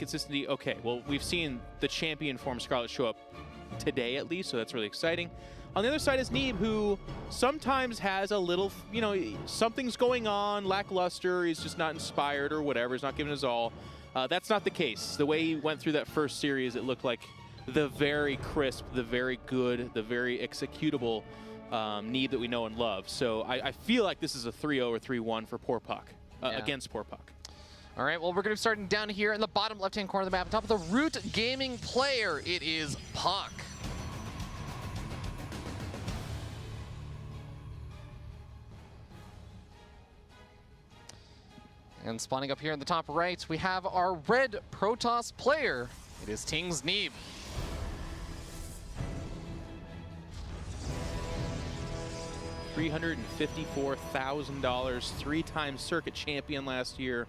inconsistency, okay, well, we've seen the champion form Scarlet show up today at least, so that's really exciting. On the other side is Neeb, who sometimes has a little, you know, something's going on, lackluster, he's just not inspired or whatever, he's not giving his all. That's not the case. The way he went through that first series, it looked like the very crisp, the very good, the very executable Neeb that we know and love. So I feel like this is a 3-0 or 3-1 for puCK, against puCK. All right, well, we're going to be starting down here in the bottom left-hand corner of the map. On top of the Root Gaming player, it is puCK. And spawning up here in the top right, we have our red Protoss player. It is Ting's Neeb. $354,000, three-time circuit champion last year.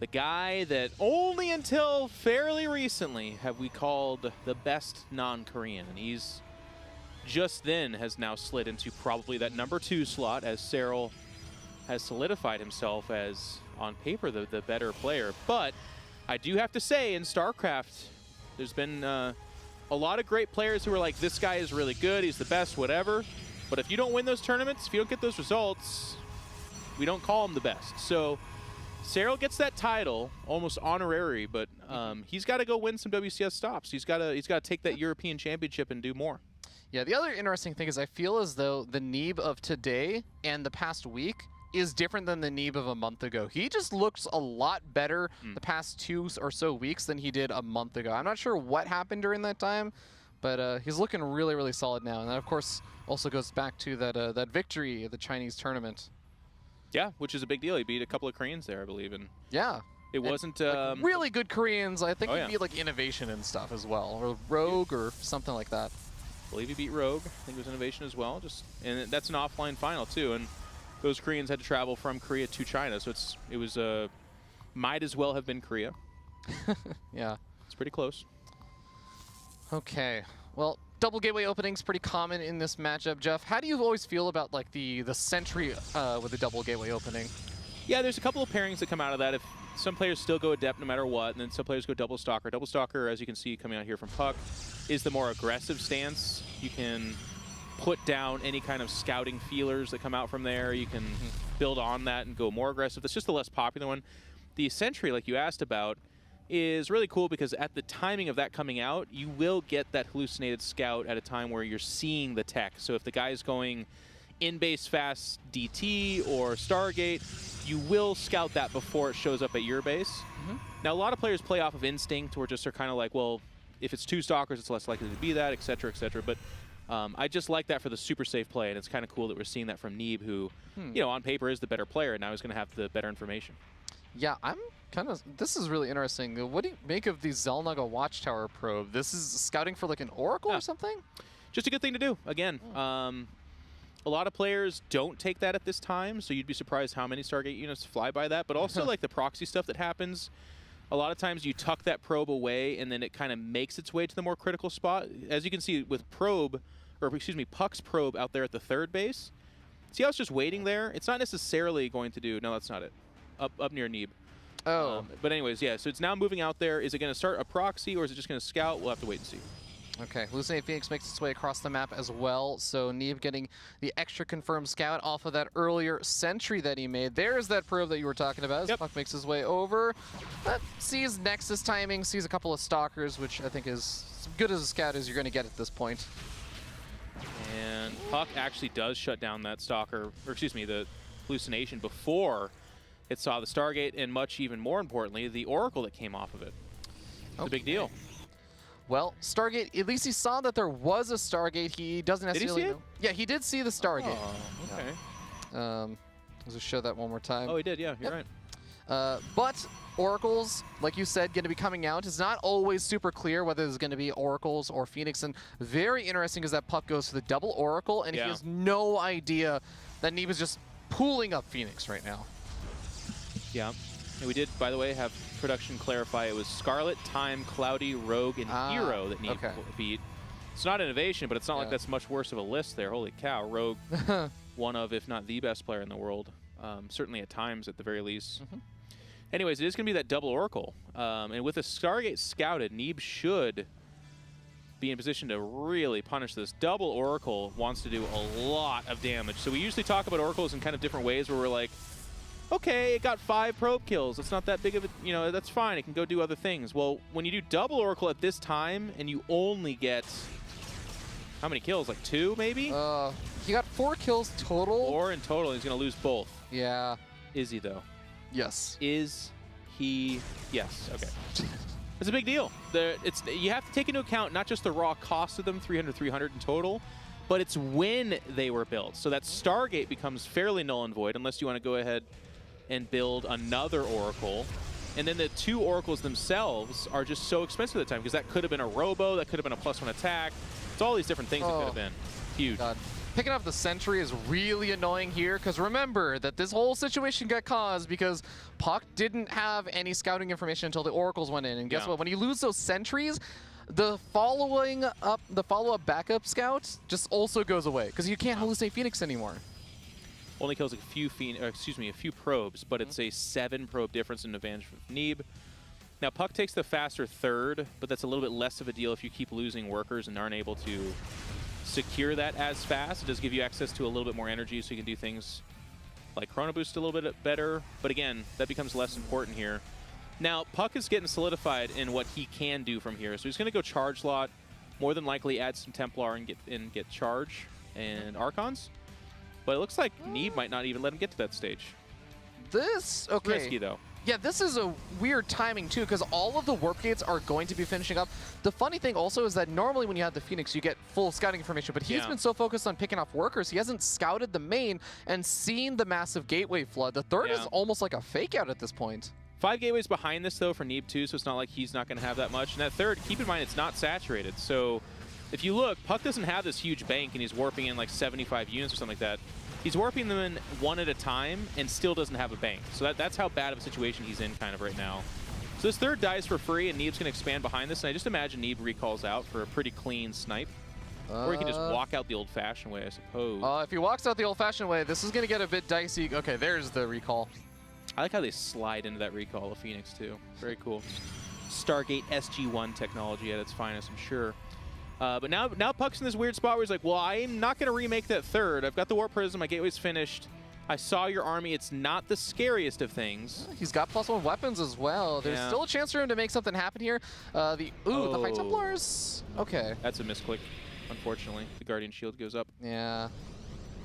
The guy that only until fairly recently have we called the best non-Korean. And he's just then has now slid into probably that #2 slot as Cyril has solidified himself as, on paper, the better player. But I do have to say, in StarCraft, there's been a lot of great players who are like, this guy is really good, he's the best, whatever. But if you don't win those tournaments, if you don't get those results, we don't call him the best. So Cyril gets that title, almost honorary, but he's got to go win some WCS stops. He's got to take that European Championship and do more. Yeah, the other interesting thing is I feel as though the Neeb of today and the past week is different than the Neeb of a month ago. He just looks a lot better the past 2 or so weeks than he did a month ago. I'm not sure what happened during that time, but he's looking really, really solid now. And that, of course, also goes back to that victory at the Chinese tournament. Yeah, which is a big deal. He beat a couple of Koreans there, I believe. And yeah. It wasn't... Like really good Koreans. I think he beat like Innovation and stuff as well, or Rogue or something like that. I believe he beat Rogue. I think it was Innovation as well. And that's an offline final, too. And those Koreans had to travel from Korea to China, so it was might as well have been Korea. Yeah. It's pretty close. Okay. Well, double gateway opening's pretty common in this matchup, Jeff. How do you always feel about like the sentry with the double gateway opening? Yeah, there's a couple of pairings that come out of that. If some players still go Adept no matter what, and then some players go Double Stalker. Double Stalker, as you can see coming out here from puCK, is the more aggressive stance. You can put down any kind of scouting feelers that come out from there. You can build on that and go more aggressive. That's just the less popular one. The Sentry, like you asked about, is really cool because at the timing of that coming out, you will get that hallucinated scout at a time where you're seeing the tech. So if the guy's going in-base fast DT or Stargate, you will scout that before it shows up at your base. Now, a lot of players play off of instinct or just are kind of like, well, if it's 2 Stalkers, it's less likely to be that, et cetera, et cetera. But I just like that for the super safe play, and it's kind of cool that we're seeing that from Neeb, who, you know, on paper is the better player, and now he's going to have the better information. Yeah, I'm kind of... This is really interesting. What do you make of the Xel'Naga Watchtower probe? This is scouting for like an Oracle or something? Just a good thing to do. Again, a lot of players don't take that at this time, so you'd be surprised how many Stargate units fly by that. But also like the proxy stuff that happens, a lot of times you tuck that probe away and then it kind of makes its way to the more critical spot. As you can see with probe, or excuse me, puCK's probe out there at the 3rd base. See how it's just waiting there? It's not necessarily going to do... No, that's not it. Up near Neeb. Oh. But anyways, yeah, so it's now moving out there. Is it going to start a proxy or is it just going to scout? We'll have to wait and see. Okay, Hallucinate Phoenix makes its way across the map as well, so Neeb getting the extra confirmed scout off of that earlier sentry that he made. There's that probe that you were talking about as puCK makes his way over. Sees Nexus timing, sees a couple of Stalkers, which I think is as good as a scout as you're going to get at this point. And puCK actually does shut down that Stalker, or excuse me, the hallucination before it saw the Stargate, and much even more importantly, the Oracle that came off of it. It's a big deal. Well, Stargate, at least he saw that there was a Stargate. He doesn't necessarily know. Yeah, he did see the Stargate. Oh, okay. Let's just show that one more time. Oh, he did, yeah, you're right. But Oracles, like you said, going to be coming out. It's not always super clear whether there's going to be Oracles or Phoenix. And very interesting is that puCK goes for the double Oracle, and he has no idea that Neeb is just pooling up Phoenix right now. Yeah. And we did, by the way, have production clarify it was Scarlet, Time, Cloudy, Rogue, and Hero that Neeb beat. It's not Innovation, but it's not like that's much worse of a list there. Holy cow. Rogue, one of, if not the best player in the world. Certainly at times, at the very least. Anyways, it is going to be that double Oracle. And with a Stargate scouted, Neeb should be in position to really punish this. Double Oracle wants to do a lot of damage. So we usually talk about Oracles in kind of different ways where we're like, okay, it got 5 probe kills. It's not that big of a, you know, that's fine. It can go do other things. Well, when you do double Oracle at this time and you only get, how many kills? Like 2 maybe? He got 4 kills total. 4 in total. He's going to lose both. Yeah. Is he though? Yes. Is he? Yes. Okay. It's a big deal. You have to take into account not just the raw cost of them, 300 in total, but it's when they were built. So that Stargate becomes fairly null and void unless you want to go ahead and build another Oracle. And then the 2 Oracles themselves are just so expensive at the time because that could have been a Robo, that could have been a +1 attack. It's all these different things it could have been. Huge. God. Picking up the Sentry is really annoying here because remember that this whole situation got caused because puCK didn't have any scouting information until the Oracles went in. And guess what? When you lose those Sentries, the follow-up backup scout just also goes away because you can't hallucinate Phoenix anymore. Only kills a few a few probes, but it's a 7 probe difference in advantage for Neeb. Now puCK takes the faster third, but that's a little bit less of a deal if you keep losing workers and aren't able to secure that as fast. It does give you access to a little bit more energy, so you can do things like Chrono Boost a little bit better. But again, that becomes less important here. Now puCK is getting solidified in what he can do from here, so he's going to go charge lot, more than likely add some Templar and get charge and Archons. But it looks like Neeb might not even let him get to that stage. This, okay. Risky though. Yeah, this is a weird timing too, because all of the warp gates are going to be finishing up. The funny thing also is that normally when you have the Phoenix, you get full scouting information, but he's been so focused on picking off workers, he hasn't scouted the main and seen the massive gateway flood. The third is almost like a fake out at this point. 5 gateways behind this though for Neeb too, so it's not like he's not going to have that much. And that third, keep in mind, it's not saturated. So if you look, puCK doesn't have this huge bank and he's warping in like 75 units or something like that. He's warping them in 1 at a time and still doesn't have a bank. So that's how bad of a situation he's in kind of right now. So this third dies for free and Neeb's going to expand behind this. And I just imagine Neeb recalls out for a pretty clean snipe. Or he can just walk out the old-fashioned way, I suppose. If he walks out the old-fashioned way, this is going to get a bit dicey. Okay, there's the recall. I like how they slide into that recall of Phoenix too. Very cool. Stargate SG-1 technology at its finest, I'm sure. But now puCK's in this weird spot where he's like, well, I'm not going to remake that third. I've got the Warp Prism. My gateway's finished. I saw your army. It's not the scariest of things. He's got +1 weapons as well. There's still a chance for him to make something happen here. The High Templars. Okay. That's a misclick, unfortunately. The Guardian Shield goes up. Yeah.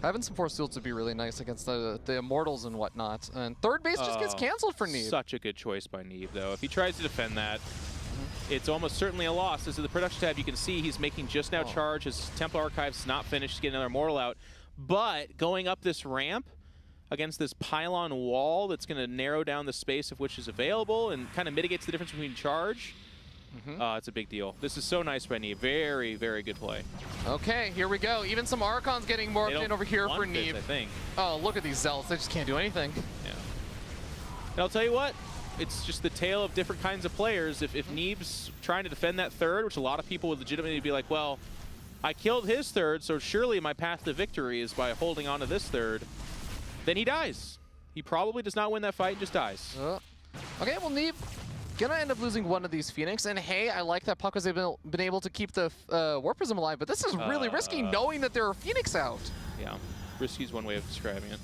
Having some Force Fields would be really nice against the Immortals and whatnot. And third base just gets canceled for Neeb. Such a good choice by Neeb, though. If he tries to defend that, it's almost certainly a loss. This is the production tab. You can see he's making just now charge. His Templar Archive's not finished to get another Immortal out. But going up this ramp against this pylon wall that's going to narrow down the space of which is available and kind of mitigates the difference between charge. It's a big deal. This is so nice by Neeb. Very, very good play. Okay, here we go. Even some Archons getting morphed in over here for Neeb. I think. Oh, look at these Zealots. They just can't do anything. Yeah. And I'll tell you what. It's just the tale of different kinds of players. If Neeb's trying to defend that third, which a lot of people would legitimately be like, well, I killed his third, so surely my path to victory is by holding on to this third, then he dies. He probably does not win that fight and just dies. Okay, well, Neeb gonna end up losing one of these Phoenix. And hey, I like that puCK has been able to keep the Warp Prism alive, but this is really risky knowing that there are Phoenix out. Yeah, risky is one way of describing it.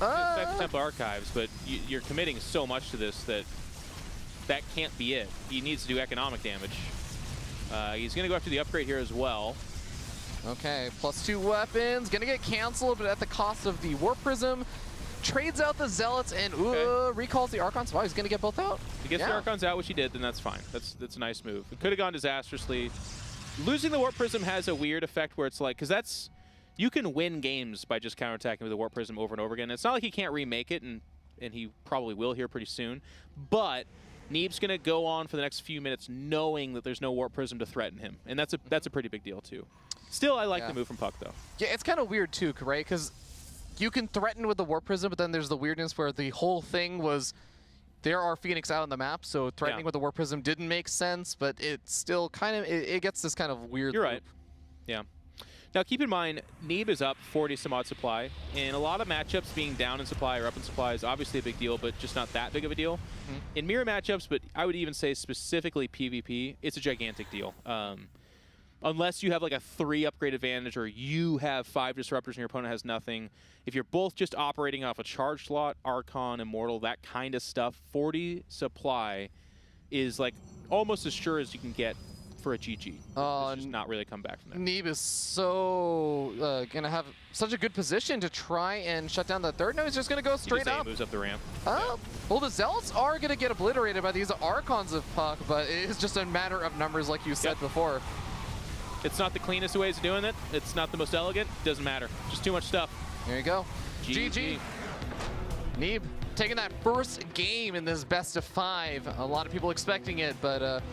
It's Templar Archives, but you're committing so much to this that can't be it. He needs to do economic damage. He's going to go after the upgrade here as well. Okay, +2 weapons. Going to get canceled, but at the cost of the Warp Prism. Trades out the Zealots and recalls the Archons. Wow, he's going to get both out. If he gets the Archons out, which he did, then that's fine. That's a nice move. It could have gone disastrously. Losing the Warp Prism has a weird effect where it's like, because that's... You can win games by just counterattacking with the Warp Prism over and over again. It's not like he can't remake it, and he probably will here pretty soon. But Neeb's going to go on for the next few minutes knowing that there's no Warp Prism to threaten him. And that's a pretty big deal, too. Still, I like the move from puCK, though. Yeah, it's kind of weird, too, right? Because you can threaten with the Warp Prism, but then there's the weirdness where the whole thing was there are Phoenix out on the map, so threatening with the Warp Prism didn't make sense, but it's still kind of, it gets this kind of weird You're right. Yeah. Now, keep in mind, Neeb is up 40 some odd supply, and a lot of matchups being down in supply or up in supply is obviously a big deal, but just not that big of a deal. In mirror matchups, but I would even say specifically PvP, it's a gigantic deal. Unless you have like a 3 upgrade advantage or you have 5 disruptors and your opponent has nothing. If you're both just operating off a charge slot, Archon, Immortal, that kind of stuff, 40 supply is like almost as sure as you can get for a GG. It's just not really come back from that. Neeb is so going to have such a good position to try and shut down the third. No, he's just going to go straight up. He moves up the ramp. Well, the Zealots are going to get obliterated by these Archons of puCK, but it's just a matter of numbers like you said before. It's not the cleanest ways of doing it. It's not the most elegant. Doesn't matter. Just too much stuff. There you go. GG. Neeb taking that first game in this best of 5. A lot of people expecting it, but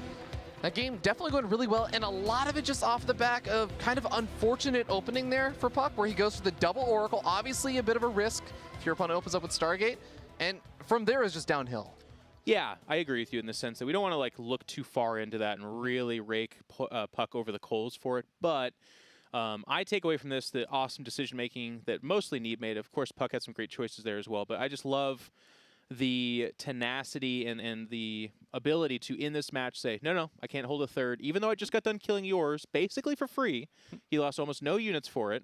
that game definitely going really well, and a lot of it just off the back of kind of unfortunate opening there for puCK, where he goes for the double Oracle. Obviously a bit of a risk if your opponent opens up with Stargate, and from there is just downhill. Yeah, I agree with you in the sense that we don't want to like look too far into that and really rake puCK over the coals for it. But I take away from this the awesome decision making that mostly Neeb made. Of course, puCK had some great choices there as well. But I just love the tenacity and the ability to, in this match, say, no, I can't hold a third. Even though I just got done killing yours, basically for free. He lost almost no units for it.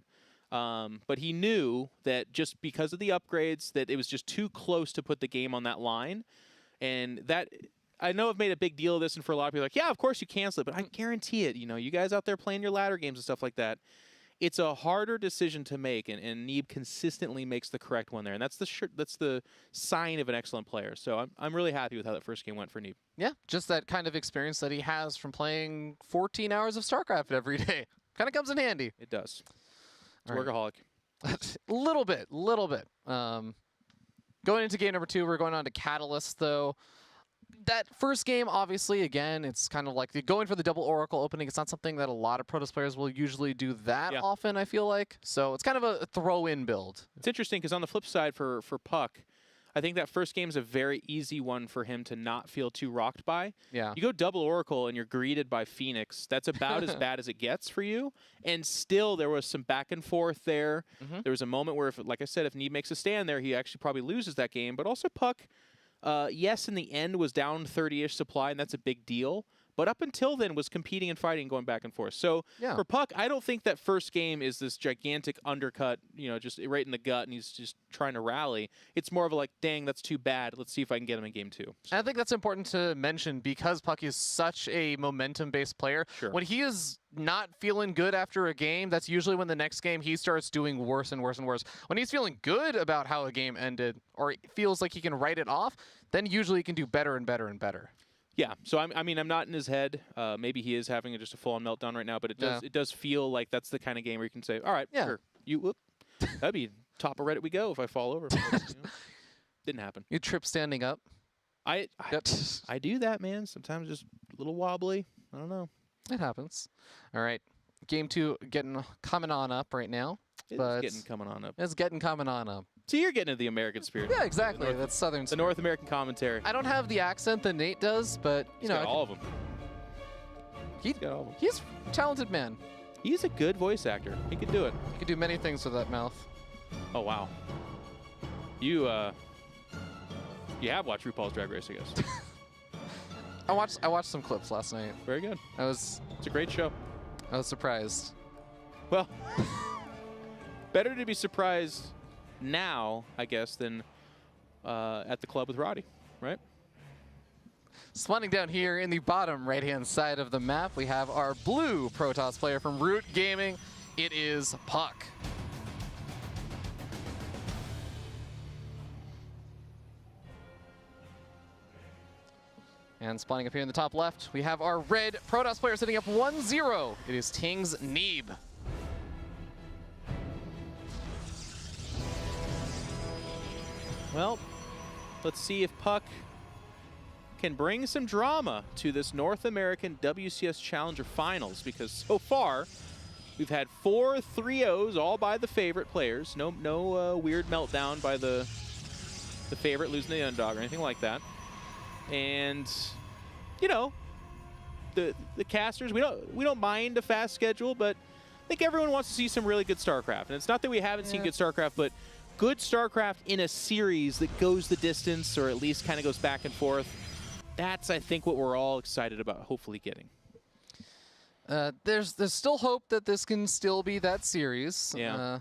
But he knew that just because of the upgrades, that it was just too close to put the game on that line. And that, I know I've made a big deal of this, and for a lot of people, like, yeah, of course you cancel it, but I guarantee it, you know, you guys out there playing your ladder games and stuff like that, it's a harder decision to make, and Neeb consistently makes the correct one there, and that's the sign of an excellent player. So I'm really happy with how that first game went for Neeb. Yeah, just that kind of experience that he has from playing 14 hours of StarCraft every day. Kind of comes in handy. It does. It's a workaholic. Little bit. Going into game number 2, we're going on to Catalyst, though. That first game, obviously, again, it's kind of like going for the double Oracle opening. It's not something that a lot of Protoss players will usually do that often, I feel like. So it's kind of a throw-in build. It's interesting because on the flip side for puCK, I think that first game is a very easy one for him to not feel too rocked by. Yeah. You go double Oracle and you're greeted by Phoenix. That's about as bad as it gets for you. And still, there was some back and forth there. There was a moment where, like I said, if Neeb makes a stand there, he actually probably loses that game. But also puCK, yes, in the end, was down 30-ish supply, and that's a big deal. But up until then was competing and fighting, going back and forth. So for puCK, I don't think that first game is this gigantic undercut, you know, just right in the gut, and he's just trying to rally. It's more of a like, dang, that's too bad. Let's see if I can get him in game 2. And I think that's important to mention because puCK is such a momentum-based player. When he is not feeling good after a game, that's usually when the next game he starts doing worse and worse and worse. When he's feeling good about how a game ended, or feels like he can write it off, then usually he can do better and better and better. Yeah, so I mean, I'm not in his head. Maybe he is having just a full-on meltdown right now, but it does feel like that's the kind of game where you can say, all right, sure, that'd be top of Reddit we go if I fall over. But, you know, didn't happen. You trip standing up? I do that, man. Sometimes just a little wobbly. I don't know. It happens. All right, game 2 coming on up right now. It's coming on up. So you're getting into the American spirit. Yeah, exactly. That's Southern spirit. The North American commentary. I don't have the accent that Nate does, but you know, got all of them. He's got all of them. He's a talented man. He's a good voice actor. He could do it. He could do many things with that mouth. Oh wow. You have watched RuPaul's Drag Race, I guess. I watched some clips last night. Very good. It's a great show. I was surprised. Well, better to be surprised now, I guess, than at the club with Roddy, right? Spawning down here in the bottom right-hand side of the map, we have our blue Protoss player from Root Gaming. It is puCK. And spawning up here in the top left, we have our red Protoss player sitting up 1-0. It is Ting's Neeb. Well, let's see if puCK can bring some drama to this North American WCS Challenger Finals, because so far we've had 4 3-0s all by the favorite players. No weird meltdown by the favorite losing the underdog or anything like that. And you know, the casters, we don't mind a fast schedule, but think everyone wants to see some really good StarCraft. And it's not that we haven't seen good StarCraft, but good StarCraft in a series that goes the distance or at least kind of goes back and forth. That's, I think, what we're all excited about hopefully getting. There's still hope that this can still be that series. Yeah.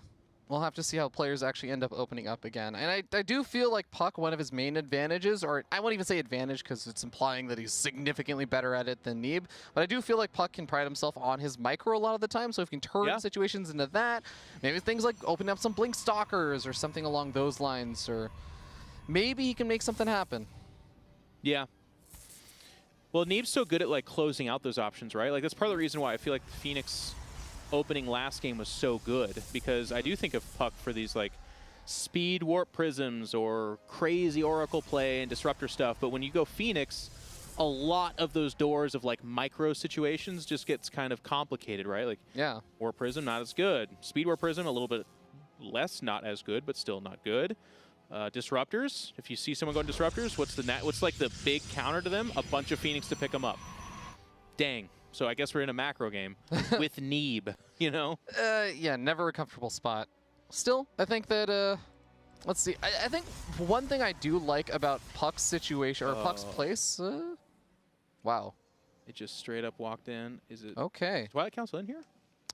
We'll have to see how players actually end up opening up again. And I do feel like puCK, one of his main advantages, or I won't even say advantage because it's implying that he's significantly better at it than Neeb, but I do feel like puCK can pride himself on his micro a lot of the time, so if he can turn situations into that, maybe things like opening up some Blink Stalkers or something along those lines, or maybe he can make something happen. Yeah. Well, Neeb's so good at like closing out those options, right? Like that's part of the reason why I feel like the Phoenix opening last game was so good, because I do think of puCK for these like speed warp prisms or crazy oracle play and disruptor stuff, but when you go Phoenix, a lot of those doors of like micro situations just gets kind of complicated, right? Like warp prism, not as good. Speed warp prism, a little bit less, not as good, but still not good. Disruptors, if you see someone going disruptors, what's like the big counter to them? A bunch of Phoenix to pick them up. Dang. So I guess we're in a macro game with Neeb, you know? Yeah, never a comfortable spot. Still, I think that, let's see. I think one thing I do like about puCK's situation, or puCK's place, wow. It just straight up walked in. Is it Twilight Council in here?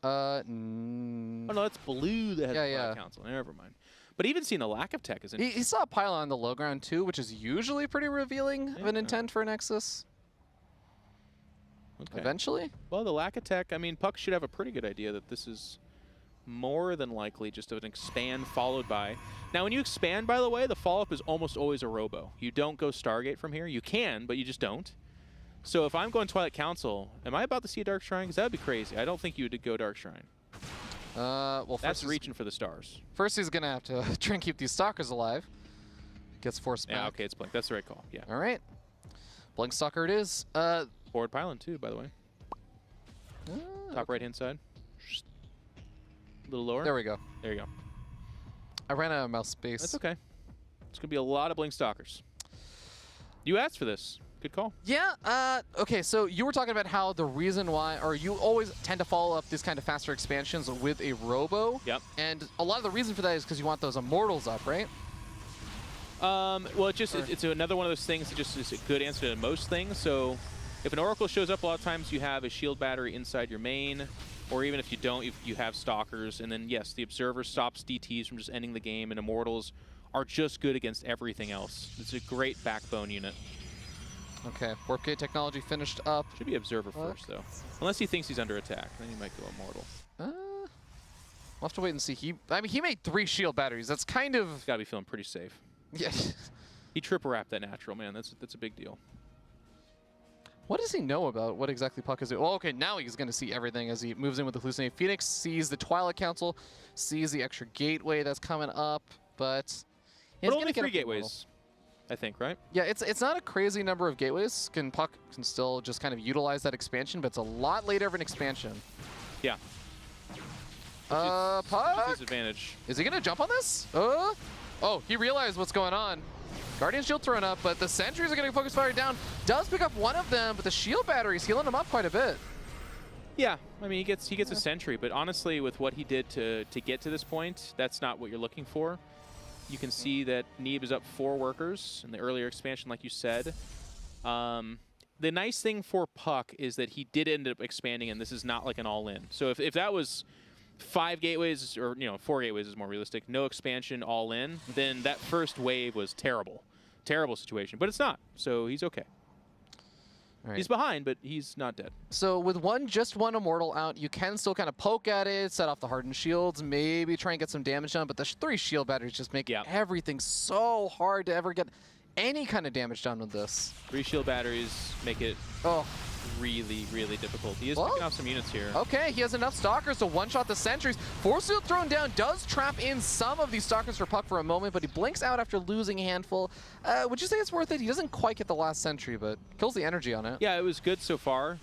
Oh, no, that's blue that has Twilight Council. Never mind. But even seeing the lack of tech is interesting. He saw a pylon on the low ground too, which is usually pretty revealing of an intent for a Nexus. Eventually? Well, the lack of tech, I mean, puCK should have a pretty good idea that this is more than likely just an expand followed by. Now, when you expand, by the way, the follow-up is almost always a robo. You don't go Stargate from here. You can, but you just don't. So if I'm going Twilight Council, am I about to see a Dark Shrine? Because that would be crazy. I don't think you would go Dark Shrine. Well, that's reaching for the stars. First, he's going to have to try and keep these Stalkers alive. Gets forced back. Yeah, okay, it's Blink. That's the right call. Yeah. All right. Blink Stalker it is. Forward pylon, too, by the way. Top right-hand side. A little lower. There we go. There you go. I ran out of mouse space. That's okay. It's going to be a lot of Blink Stalkers. You asked for this. Good call. Yeah. Okay, so you were talking about how the reason why, or you always tend to follow up this kind of faster expansions with a robo. Yep. And a lot of the reason for that is because you want those immortals up, right? Well, it's another one of those things that just is a good answer to most things. So if an Oracle shows up, a lot of times you have a shield battery inside your main, or even if you don't, you have Stalkers. And then, yes, the Observer stops DTs from just ending the game, and Immortals are just good against everything else. It's a great backbone unit. Okay, Warp Gate technology finished up. Should be Observer first, though. Unless he thinks he's under attack, then he might go Immortal. We'll have to wait and see. I mean, he made 3 shield batteries. That's kind of... He's got to be feeling pretty safe. Yeah. He triple wrapped that natural, man. That's a big deal. What does he know about what exactly puCK is doing? Well, okay, now he's going to see everything as he moves in with the Hallucinate Phoenix, sees the Twilight Council, sees the extra gateway that's coming up, but only 3 gateways, I think, right? Yeah, it's not a crazy number of gateways. puCK can still just kind of utilize that expansion, but it's a lot later of an expansion. Yeah. puCK? Disadvantage. Is he going to jump on this? Oh, he realized what's going on. Guardian Shield thrown up, but the sentries are getting focus fire down. Does pick up one of them, but the shield battery's healing him up quite a bit. Yeah, I mean, he gets a sentry, but honestly, with what he did to get to this point, that's not what you're looking for. You can see that Neeb is up 4 workers in the earlier expansion, like you said. The nice thing for puCK is that he did end up expanding, and this is not like an all-in. So if that was 5 gateways, or 4 gateways is more realistic, no expansion, all in, then that first wave was terrible. Terrible situation, but it's not, so he's okay. Right. He's behind, but he's not dead. So with just one Immortal out, you can still kind of poke at it, set off the hardened shields, maybe try and get some damage done, but the 3 shield batteries just make everything so hard to ever get any kind of damage done with this. 3 shield batteries make it really, really difficult. He is picking off some units here. Okay, he has enough Stalkers to one-shot the sentries. Force Field thrown down does trap in some of these Stalkers for puCK for a moment, but he blinks out after losing a handful. Would you say it's worth it? He doesn't quite get the last sentry, but kills the energy on it. Yeah, it was good so far.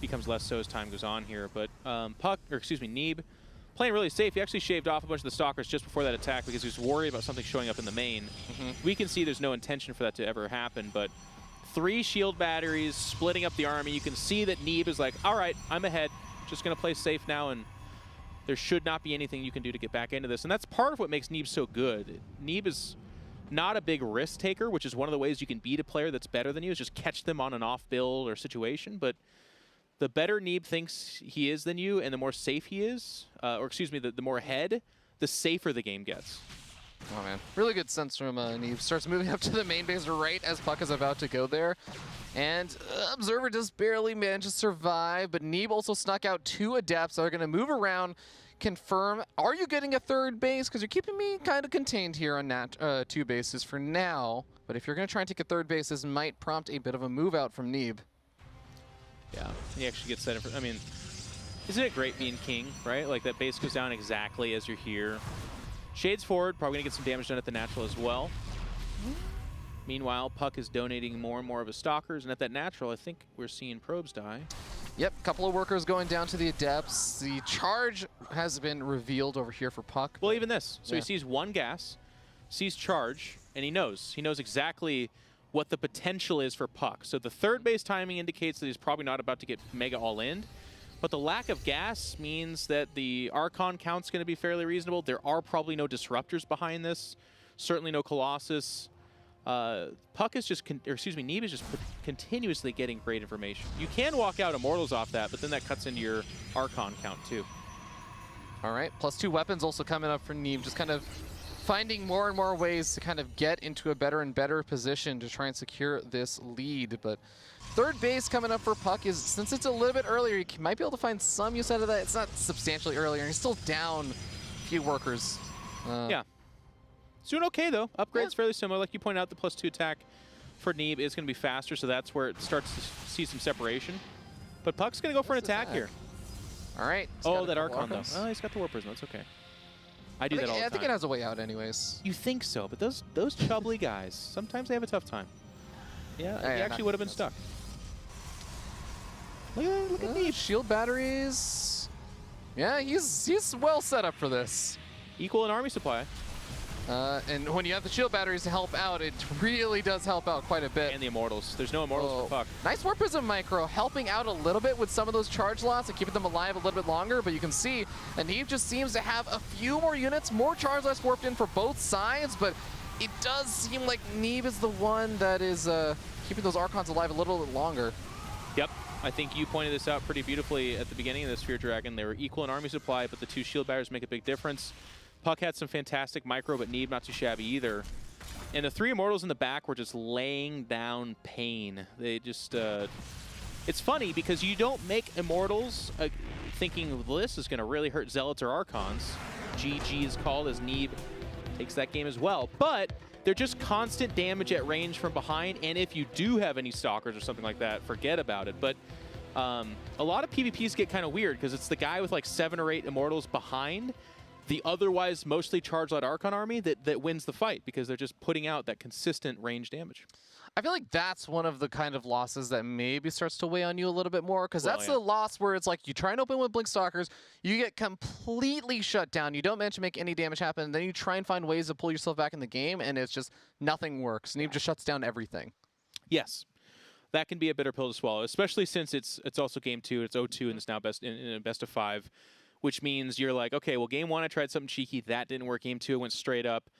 Becomes less so as time goes on here, but Neeb, playing really safe. He actually shaved off a bunch of the Stalkers just before that attack because he was worried about something showing up in the main. We can see there's no intention for that to ever happen, but 3 shield batteries splitting up the army. You can see that Neeb is like, all right, I'm ahead. Just going to play safe now, and there should not be anything you can do to get back into this. And that's part of what makes Neeb so good. Neeb is not a big risk taker, which is one of the ways you can beat a player that's better than you, is just catch them on an off build or situation. But the better Neeb thinks he is than you, and the more safe he is, or excuse me, the more ahead, the safer the game gets. Oh man, really good sense from Neeb. Starts moving up to the main base right as puCK is about to go there. And Observer just barely managed to survive, but Neeb also snuck out 2 Adepts that are going to move around, confirm. Are you getting a 3rd base? Because you're keeping me kind of contained here on 2 bases for now. But if you're going to try and take a 3rd base, this might prompt a bit of a move out from Neeb. Yeah, he actually gets set in for, I mean, isn't it great being king, right? Like that base goes down exactly as you're here. Shades forward, probably gonna get some damage done at the natural as well. Meanwhile, puCK is donating more and more of his stalkers, and at that natural, I think we're seeing probes die. Yep, couple of workers going down to the Adepts. The charge has been revealed over here for puCK. Well, even this. So he sees 1 gas, sees charge, and he knows. He knows exactly what the potential is for puCK. So the 3rd base timing indicates that he's probably not about to get mega all-in. But the lack of gas means that the Archon count's going to be fairly reasonable. There are probably no disruptors behind this. Certainly no Colossus. puCK is just, Neeb is just continuously getting great information. You can walk out Immortals off that, but then that cuts into your Archon count too. All right, +2 weapons also coming up for Neeb. Just kind of finding more and more ways to kind of get into a better and better position to try and secure this lead. But 3rd base coming up for puCK is, since it's a little bit earlier, you might be able to find some use out of that. It's not substantially earlier. He's still down a few workers. Yeah. It's doing okay, though. Upgrade's fairly similar. Like you pointed out, the +2 attack for Neeb is going to be faster, so that's where it starts to see some separation. But puCK's going to go for an attack here. All right. Oh, that Archon, though. Oh, he's got the Warp Prism. That's okay. I do that all the time. I think it has a way out anyways. You think so, but those chubbly guys, sometimes they have a tough time. Yeah, he actually would have been stuck. Look at Neeb. Shield batteries. Yeah, he's well set up for this. Equal in army supply. And when you have the shield batteries to help out, it really does help out quite a bit. And the Immortals. There's no Immortals for puCK. Nice Warp Prism micro, helping out a little bit with some of those charge loss and keeping them alive a little bit longer. But you can see, Neeb just seems to have a few more units, more charge loss warped in for both sides. But it does seem like Neeb is the one that is keeping those Archons alive a little bit longer. Yep. I think you pointed this out pretty beautifully at the beginning of the Sphere Dragon. They were equal in army supply, but the 2 shield barriers make a big difference. puCK had some fantastic micro, but Neeb not too shabby either. And the 3 Immortals in the back were just laying down pain. They just... it's funny because you don't make Immortals thinking, well, this is going to really hurt Zealots or Archons. GG is called as Neeb takes that game as well. But they're just constant damage at range from behind, and if you do have any Stalkers or something like that, forget about it. But a lot of PvPs get kind of weird because it's the guy with like 7 or 8 Immortals behind the otherwise mostly charged out Archon army that wins the fight because they're just putting out that consistent range damage. I feel like that's one of the kind of losses that maybe starts to weigh on you a little bit more, because that's the loss where it's like you try and open with Blink Stalkers, you get completely shut down, you don't manage to make any damage happen, and then you try and find ways to pull yourself back in the game, and it's just nothing works. Neeb just shuts down everything. Yes. That can be a bitter pill to swallow, especially since it's also game 2, it's 0-2, and it's now in a best of 5, which means you're like, okay, well, game 1 I tried something cheeky, that didn't work. Game 2 I went straight up.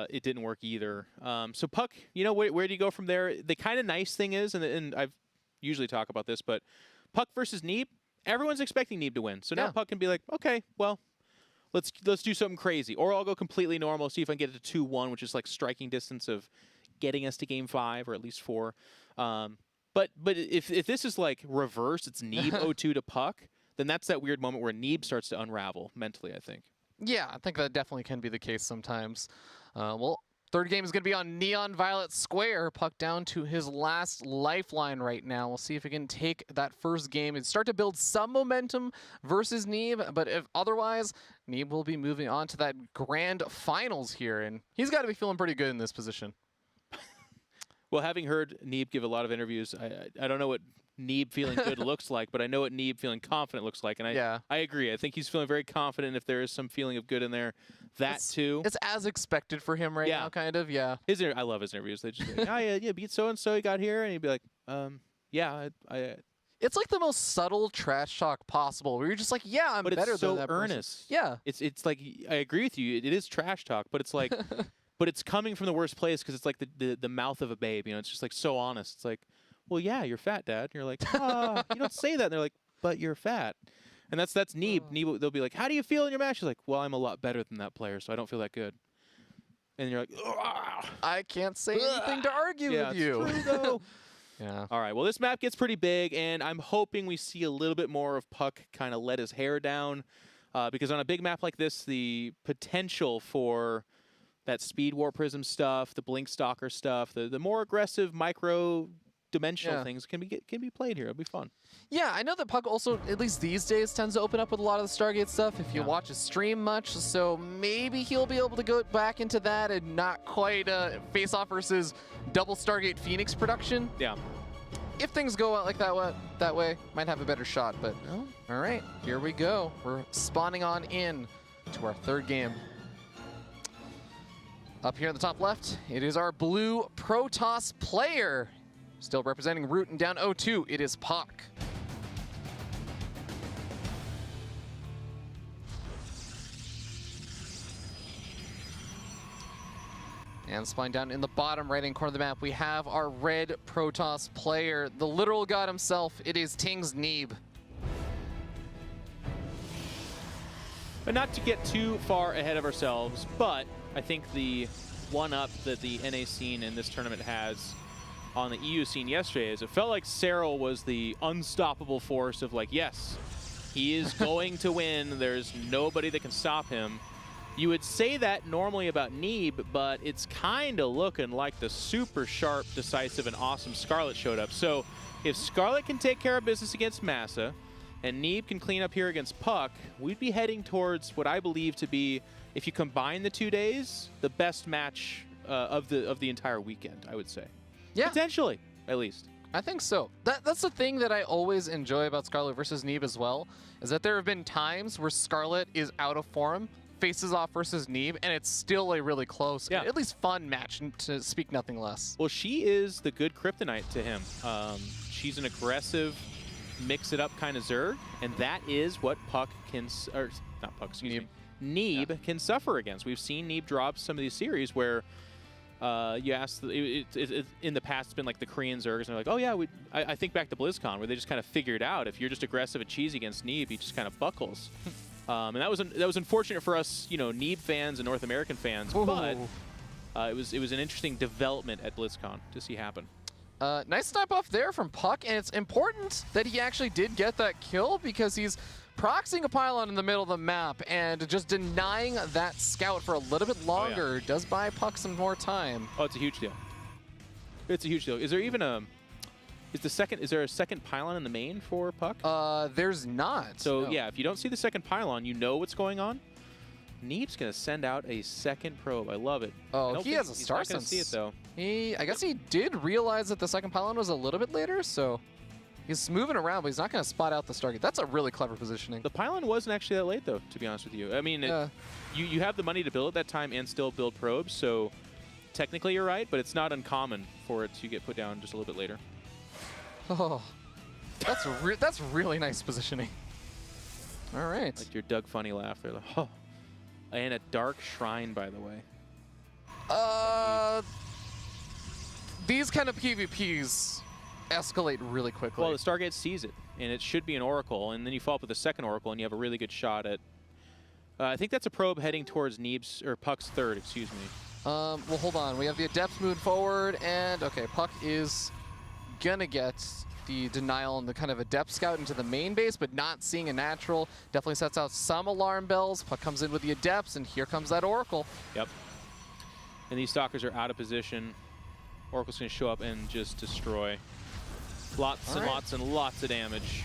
It didn't work either. So puCK, you know, where do you go from there? The kind of nice thing is, and I've usually talk about this, but puCK versus Neeb, everyone's expecting Neeb to win. So now puCK can be like, okay, well, let's do something crazy, or I'll go completely normal, see if I can get it to 2-1, which is like striking distance of getting us to game 5 or at least 4. But if this is like reversed, it's Neeb 0-2 to puCK, then that's that weird moment where Neeb starts to unravel mentally, I think. Yeah, I think that definitely can be the case sometimes. Well, third game is going to be on Neon Violet Square. puCK down to his last lifeline right now. We'll see if he can take that first game and start to build some momentum versus Neeb. But if otherwise, Neeb will be moving on to that grand finals here. And he's got to be feeling pretty good in this position. Well, having heard Neeb give a lot of interviews, I don't know what Neeb feeling good looks like, but I know what Neeb feeling confident looks like, and I agree. I think he's feeling very confident. If there is some feeling of good in there, too. It's as expected for him right now, kind of. Yeah. I love his interviews. They just be like, oh yeah, beat so and so. He got here, and he'd be like, yeah, I. It's like the most subtle trash talk possible, where you're just like, yeah, I'm better than that person. Earnest. Yeah. It's like, I agree with you. It is trash talk, but it's like, but it's coming from the worst place because it's like the mouth of a babe. You know, it's just like so honest. It's like, well, yeah, you're fat, Dad. And you're like, oh, you don't say that. And they're like, but you're fat. And that's Neeb. Neeb, they'll be like, how do you feel in your match? She's like, well, I'm a lot better than that player, so I don't feel that good. And you're like, ugh. I can't say anything to argue with you. It's true, though. Yeah. All right. Well, this map gets pretty big, and I'm hoping we see a little bit more of puCK kind of let his hair down, because on a big map like this, the potential for that Speed War Prism stuff, the Blink Stalker stuff, the more aggressive micro-dimensional things can be played here. It'll be fun. Yeah, I know that puCK also, at least these days, tends to open up with a lot of the Stargate stuff if you watch his stream much, so maybe he'll be able to go back into that and not quite face-off versus double Stargate Phoenix production. Yeah. If things go out like that way, might have a better shot, but all right, here we go. We're spawning on in to our third game. Up here in the top left, it is our blue Protoss player. Still representing Root and down 0-2, it is puCK. And spawning down in the bottom right-hand corner of the map, we have our red Protoss player, the literal god himself. It is Ting's Neeb. But not to get too far ahead of ourselves, but I think the one-up that the NA scene in this tournament has on the EU scene yesterday is it felt like Serral was the unstoppable force of like, yes, he is going to win. There's nobody that can stop him. You would say that normally about Neeb, but it's kind of looking like the super sharp, decisive, and awesome Scarlet showed up. So if Scarlet can take care of business against Massa, and Neeb can clean up here against puCK, we'd be heading towards what I believe to be, if you combine the 2 days, the best match of the entire weekend, I would say. Yeah. Potentially, at least. I think so. That's the thing that I always enjoy about Scarlet versus Neeb as well, is that there have been times where Scarlet is out of form, faces off versus Neeb, and it's still a really close, at least fun match, to speak nothing less. Well, she is the good kryptonite to him. She's an aggressive, mix-it-up kind of Zerg, and that is what puCK can, or not puCK, excuse me, Neeb can suffer against. We've seen Neeb drop some of these series where you ask, in the past, it's been like the Korean Zergs, and they're like, oh yeah, I think back to BlizzCon, where they just kind of figured out if you're just aggressive and cheesy against Neeb, he just kind of buckles. And that was unfortunate for us, you know, Neeb fans and North American fans, but it was an interesting development at BlizzCon to see happen. Nice snipe off there from puCK, and it's important that he actually did get that kill because he's proxying a pylon in the middle of the map, and just denying that scout for a little bit longer does buy puCK some more time. Oh, it's a huge deal. It's a huge deal. Is there even a... Is there a second pylon in the main for puCK? There's not. So yeah, if you don't see the second pylon, you know what's going on. Neeb's gonna send out a second probe. I love it. Oh, he has a star sense. See it though. I guess he did realize that the second pylon was a little bit later, so he's moving around, but he's not gonna spot out the Stargate. That's a really clever positioning. The pylon wasn't actually that late though, to be honest with you. I mean, you have the money to build at that time and still build probes, so technically you're right, but it's not uncommon for it to get put down just a little bit later. Oh, that's really nice positioning. All right. Like your Doug Funny laugh there. Like, oh. And a dark shrine, by the way. These kind of PvPs escalate really quickly. Well, the Stargate sees it, and it should be an Oracle, and then you follow up with a second Oracle, and you have a really good shot at... I think that's a probe heading towards Neeb's, or puCK's third, excuse me. Well, hold on. We have the Adepts moving forward, and okay, puCK is gonna get the denial and the kind of Adept scout into the main base, but not seeing a natural. Definitely sets out some alarm bells. puCK comes in with the Adepts, and here comes that Oracle. Yep. And these Stalkers are out of position. Oracle's going to show up and just destroy. Lots and lots and lots of damage.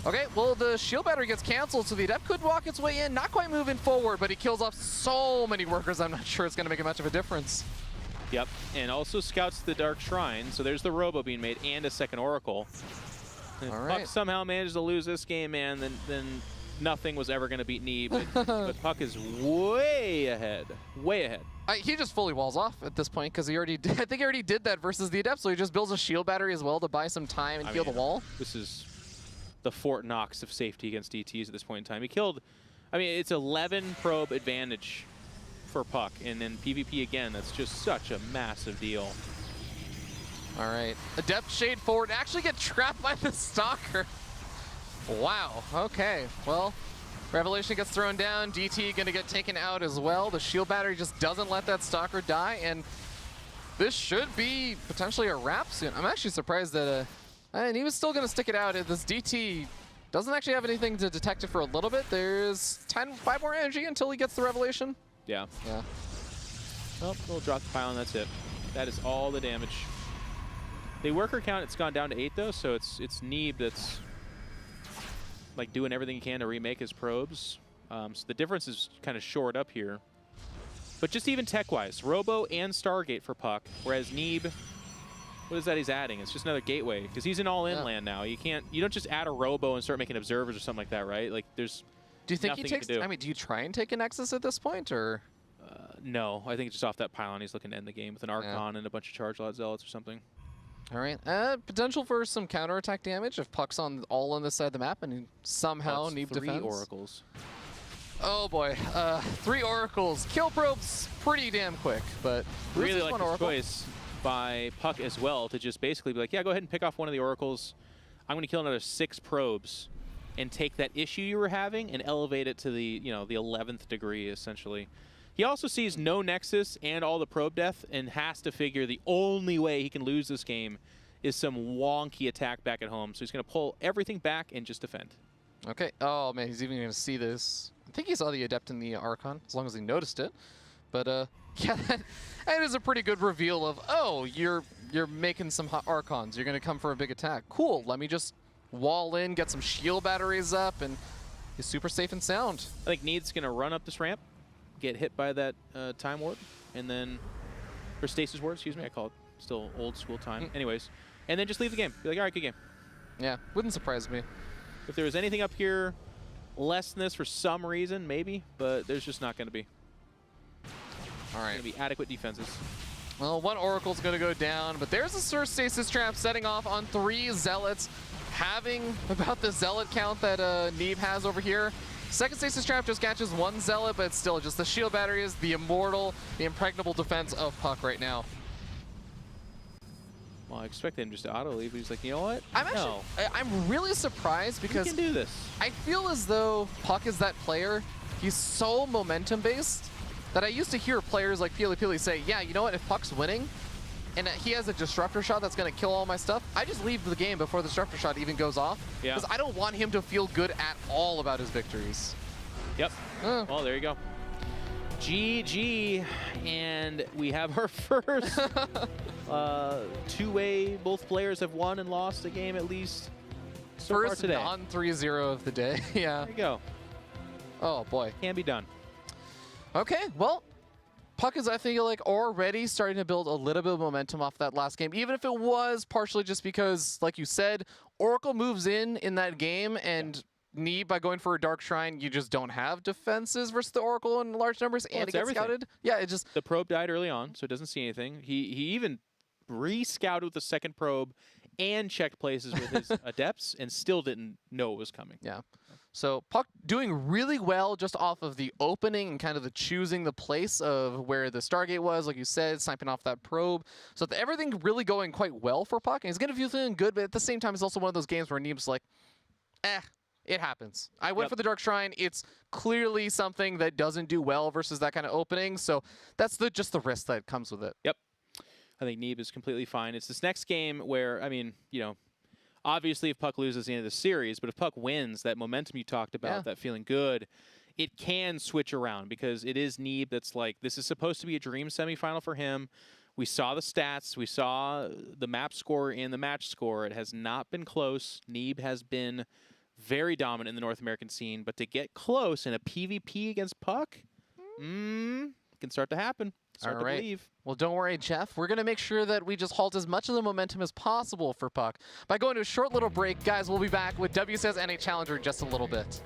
Okay, well, the shield battery gets canceled, so the Adept could walk its way in. Not quite moving forward, but he kills off so many workers, I'm not sure it's going to make much of a difference. Yep, and also scouts the Dark Shrine, so there's the Robo being made and a second Oracle. And if All puCK right. somehow manages to lose this game, man, then nothing was ever going to beat Neeb. But puCK is way ahead. Way ahead. He just fully walls off at this point because he already did, I think he already did that versus the Adept, so he just builds a shield battery as well to buy some time and heal the wall. This is the Fort Knox of safety against DTs at this point in time. He killed, I mean, it's 11 probe advantage for puCK, and then PvP again, that's just such a massive deal. All right, Adept shade forward, actually get trapped by the Stalker. Wow, okay, well, Revelation gets thrown down, DT gonna get taken out as well. The shield battery just doesn't let that Stalker die, and this should be potentially a wrap soon. I'm actually surprised that, and he was still gonna stick it out. This DT doesn't actually have anything to detect it for a little bit. There's 5 more energy until he gets the Revelation. Yeah. Yeah. Oh, we'll drop the pile and that's it. That is all the damage. The worker count, it's gone down to 8 though, so it's Neeb that's like doing everything he can to remake his probes. So the difference is kind of shored up here. But just even tech-wise, Robo and Stargate for puCK, whereas Neeb, what is that he's adding? It's just another gateway, because he's in all-in land now. You don't just add a Robo and start making observers or something like that, right? Like there's Do you think he nothing takes? to do. I mean, do you try and take a Nexus at this point, or? No, I think it's just off that pylon. He's looking to end the game with an Archon and a bunch of Charge Lot Zealots or something. All right, potential for some counterattack damage if puCK's all on this side of the map and he somehow Neeb defends. 3 Oracles. Oh boy, 3 Oracles. Kill probes pretty damn quick, but Really like one this Oracle. choice by puCK as well to just basically be like, yeah, go ahead and pick off one of the Oracles. I'm going to kill another 6 probes and take that issue you were having and elevate it to the, the 11th degree, essentially. He also sees no Nexus and all the probe death and has to figure the only way he can lose this game is some wonky attack back at home. So he's going to pull everything back and just defend. Okay. Oh man, he's even going to see this. I think he saw the Adept in the Archon, as long as he noticed it. But yeah, that is a pretty good reveal of, oh, you're making some Archons. You're going to come for a big attack. Cool. Let me just wall in, get some shield batteries up, and he's super safe and sound. I think Need's going to run up this ramp, get hit by that time ward, and then, or stasis ward, excuse me, I call it still old school time. Anyways, and then just leave the game. Be like, all right, good game. Yeah, wouldn't surprise me. If there was anything up here less than this for some reason, maybe, but there's just not going to be. All right. Going to be adequate defenses. Well, 1 Oracle's going to go down, but there's a Surge Stasis Trap setting off on 3 Zealots, having about the Zealot count that Neeb has over here. Second Stasis Trap just catches 1 Zealot, but it's still just the shield batteries, the immortal, the impregnable defense of puCK right now. Well, I expected him just to auto-leave, but he's like, you know what? I'm really surprised because we can do this. I feel as though puCK is that player. He's so momentum-based that I used to hear players like PvP say, yeah, you know what, if puCK's winning, and he has a Disruptor shot that's going to kill all my stuff, I just leave the game before the Disruptor shot even goes off. Because I don't want him to feel good at all about his victories. Yep. Well, there you go. GG. And we have our first two-way. Both players have won and lost a game at least so far First today. non-3-0 of the day. Yeah. There you go. Oh, boy. Can be done. Okay, well, puCK is, I feel like, already starting to build a little bit of momentum off that last game, even if it was partially just because, like you said, Oracle moves in that game, and Neeb, by going for a Dark Shrine, you just don't have defenses versus the Oracle in large numbers, and it gets scouted. Yeah, it just... The probe died early on, so it doesn't see anything. He even re-scouted with the second probe and checked places with his Adepts and still didn't know it was coming. Yeah. So puCK doing really well just off of the opening and kind of the choosing the place of where the Stargate was, like you said, sniping off that probe. So everything really going quite well for puCK. And he's going to feel feeling good, but at the same time, it's also one of those games where Neeb's like, it happens. I went for the Dark Shrine. It's clearly something that doesn't do well versus that kind of opening. So that's just the risk that comes with it. Yep. I think Neeb is completely fine. It's this next game where, I mean, obviously if puCK loses the end of the series, but if puCK wins, that momentum you talked about, that feeling good, it can switch around because it is Neeb that's like, this is supposed to be a dream semifinal for him. We saw the stats. We saw the map score and the match score. It has not been close. Neeb has been very dominant in the North American scene, but to get close in a PvP against puCK, can start to happen. Start to believe. Well, don't worry, Jeff. We're going to make sure that we just halt as much of the momentum as possible for puCK by going to a short little break. Guys, we'll be back with WCS NA Challenger in just a little bit.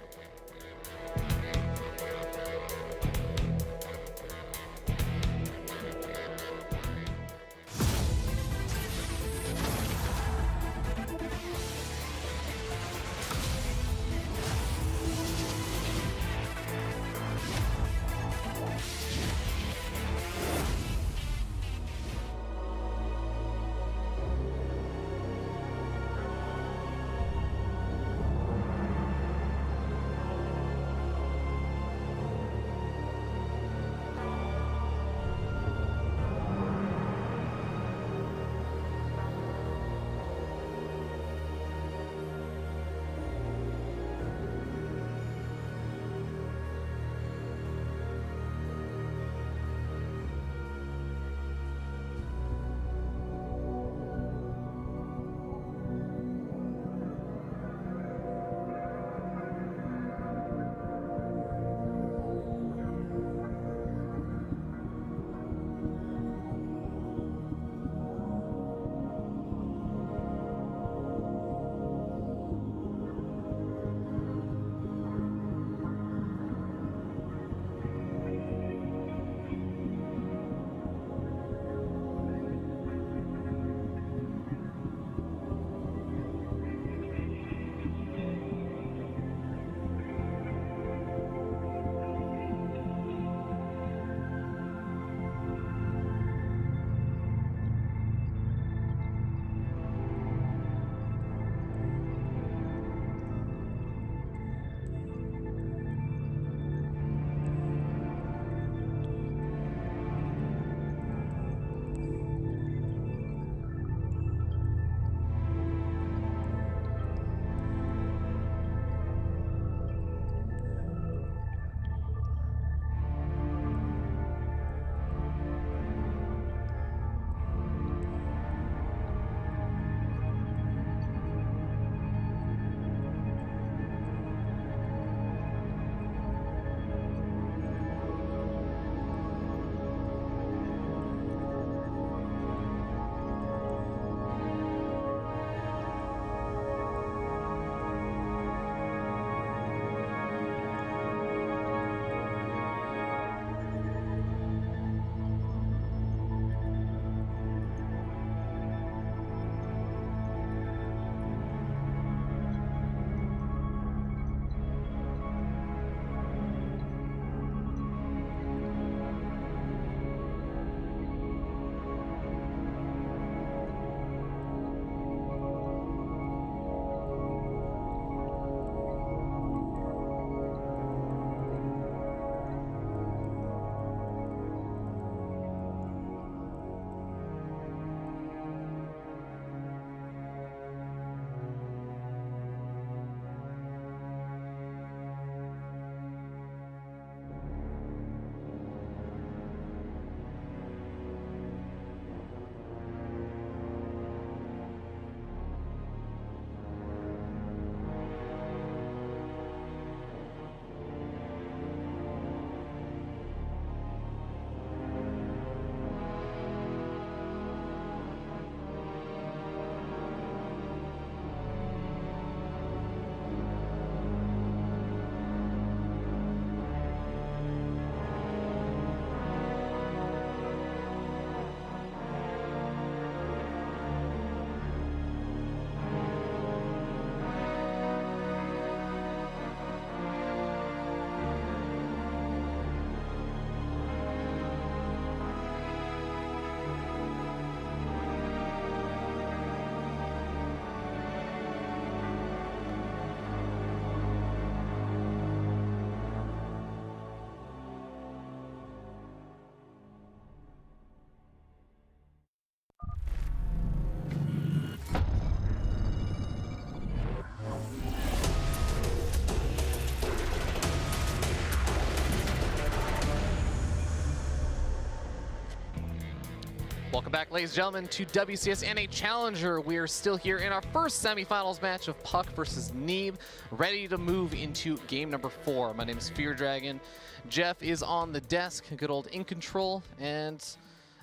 Welcome back, ladies and gentlemen, to WCS Challenger. We are still here in our first semifinals match of puCK versus Neeb, ready to move into game number 4. My name is Fear Dragon. Jeff is on the desk, good old in control, and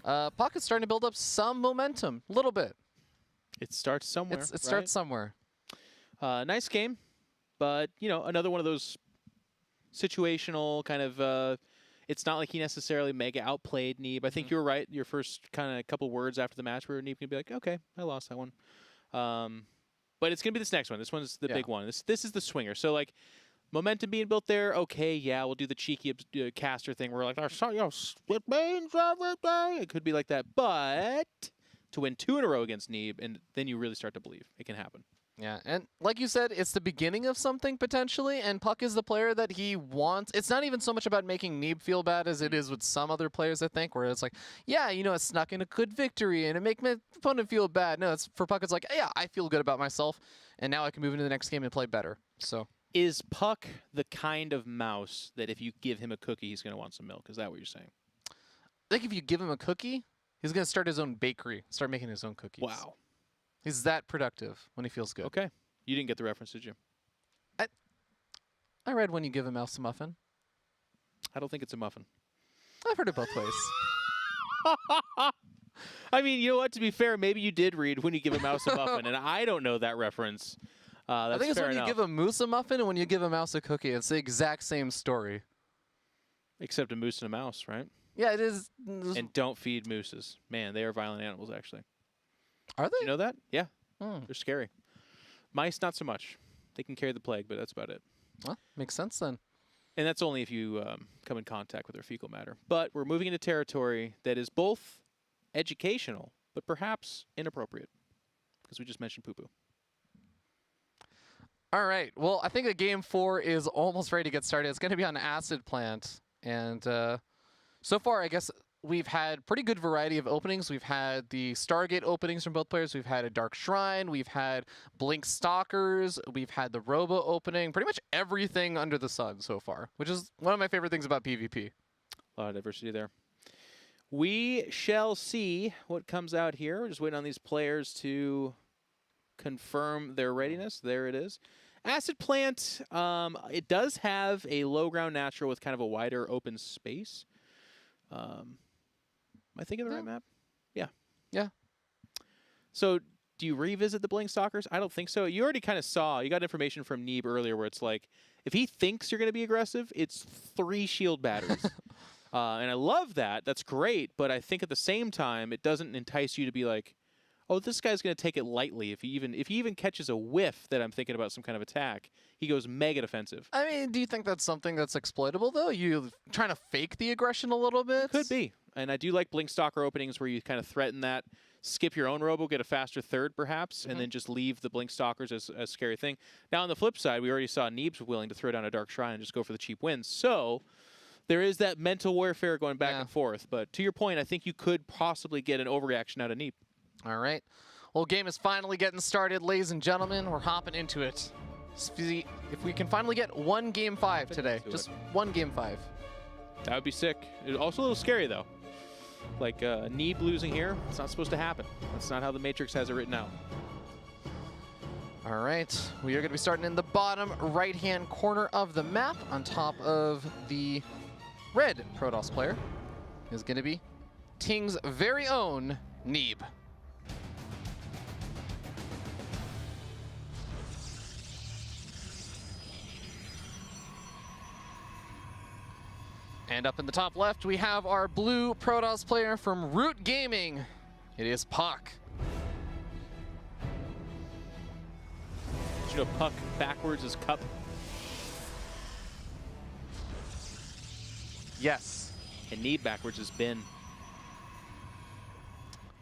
puCK is starting to build up some momentum, a little bit. It starts somewhere. It starts somewhere. Nice game, but you know, another one of those situational kind of. It's not like he necessarily mega outplayed Neeb. I think you were right. Your first kind of couple words after the match where Neeb can be like, okay, I lost that one. But it's going to be this next one. This one's the big one. This is the swinger. So, like, momentum being built there, okay, yeah, we'll do the cheeky caster thing. We're like, split mains everything. It could be like that. But to win 2 in a row against Neeb, and then you really start to believe it can happen. Yeah, and like you said, it's the beginning of something potentially, and puCK is the player that he wants. It's not even so much about making Neeb feel bad as it is with some other players, I think, where it's like, yeah, you know, it snuck in a good victory, and it make my opponent feel bad. No, it's for puCK, it's like, yeah, I feel good about myself, and now I can move into the next game and play better. So, is puCK the kind of mouse that if you give him a cookie, he's going to want some milk? Is that what you're saying? I think if you give him a cookie, he's going to start his own bakery, start making his own cookies. Wow. He's that productive when he feels good. Okay. You didn't get the reference, did you? I read when you give a mouse a muffin. I don't think it's a muffin. I've heard it both ways. I mean, you know what? To be fair, maybe you did read when you give a mouse a muffin, and I don't know that reference. That's I think it's fair when enough. you give a moose a muffin and when you give a mouse a cookie. It's the exact same story. Except a moose and a mouse, right? Yeah, it is. And don't feed mooses. Man, they are violent animals, actually. Are they? You know that? Yeah. Hmm. They're scary. Mice, not so much. They can carry the plague, but that's about it. Well, makes sense then. And that's only if you come in contact with their fecal matter. But we're moving into territory that is both educational, but perhaps inappropriate. Because we just mentioned poo-poo. All right. Well, I think that game 4 is almost ready to get started. It's going to be on Acid Plant. And so far, I guess we've had pretty good variety of openings. We've had the Stargate openings from both players. We've had a Dark Shrine. We've had Blink Stalkers. We've had the Robo opening. Pretty much everything under the sun so far, which is one of my favorite things about PvP. A lot of diversity there. We shall see what comes out here. We're just waiting on these players to confirm their readiness. There it is. Acid Plant, it does have a low ground natural with kind of a wider open space. Am I thinking of the right map? Yeah. Yeah. So do you revisit the Blink Stalkers? I don't think so. You already kind of saw, you got information from Neeb earlier where it's like, if he thinks you're going to be aggressive, it's 3 shield batteries. And I love that. That's great. But I think at the same time, it doesn't entice you to be like, oh, this guy's going to take it lightly. If he even catches a whiff that I'm thinking about some kind of attack, he goes mega defensive. I mean, do you think that's something that's exploitable, though? You trying to fake the aggression a little bit? Could be. And I do like Blink Stalker openings where you kind of threaten that, skip your own robo, get a faster third perhaps, and then just leave the Blink Stalkers as a scary thing. Now, on the flip side, we already saw Neeb's willing to throw down a Dark Shrine and just go for the cheap wins. So there is that mental warfare going back and forth. But to your point, I think you could possibly get an overreaction out of Neeb. All right. Well, game is finally getting started, ladies and gentlemen. We're hopping into it. See if we can finally get one game 5 today. Just one game 5. That would be sick. It's also a little scary, though. Like, Neeb losing here, it's not supposed to happen. That's not how the Matrix has it written out. All right. We are going to be starting in the bottom right-hand corner of the map. On top of the red Protoss player is going to be Ting's very own Neeb. And up in the top left, we have our blue Protoss player from Root Gaming. It is puCK. Did you know puCK backwards is cup? Yes. And Neeb backwards is bin.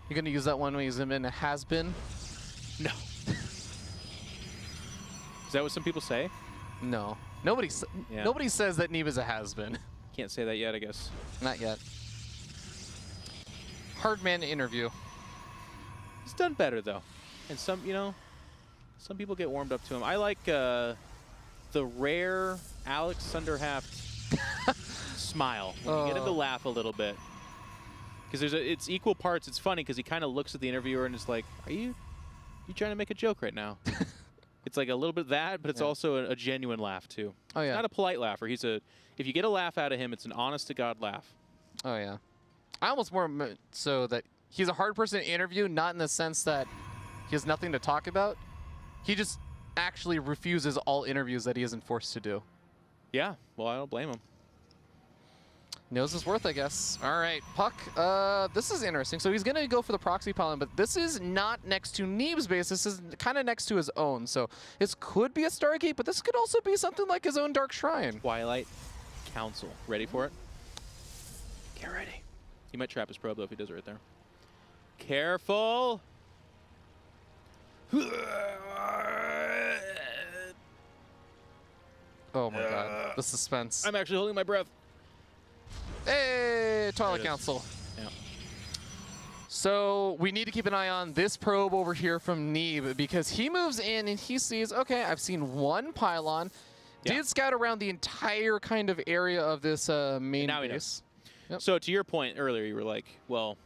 You're going to use that one when you zoom in a has-been? No. Is that what some people say? No. Nobody says that Neeb is a has-been. Can't say that yet, I guess. Not yet. Hard man to interview. He's done better, though. And some people get warmed up to him. I like the rare Alex Sunderhaft smile. When you get him to laugh a little bit. Because it's equal parts. It's funny because he kind of looks at the interviewer and is like, "Are you trying to make a joke right now?" It's like a little bit of that, but it's also a genuine laugh too. Oh yeah. It's not a polite laugher. If you get a laugh out of him, it's an honest to God laugh. Oh yeah. I almost more so that he's a hard person to interview, not in the sense that he has nothing to talk about. He just actually refuses all interviews that he isn't forced to do. Yeah, well, I don't blame him. Knows his worth, I guess. All right, puCK. This is interesting. So he's going to go for the proxy pylon, but this is not next to Neeb's base. This is kind of next to his own. So this could be a Stargate, but this could also be something like his own Dark Shrine. Twilight Council. Ready for it? Get ready. He might trap his probe, though, if he does it right there. Careful. Oh my god, the suspense. I'm actually holding my breath. Hey, Twilight Council. Yeah. So we need to keep an eye on this probe over here from Neeb, because he moves in and he sees, okay, I've seen one pylon. Yeah. Did scout around the entire kind of area of this main now base. Yep. So to your point earlier, you were like, well,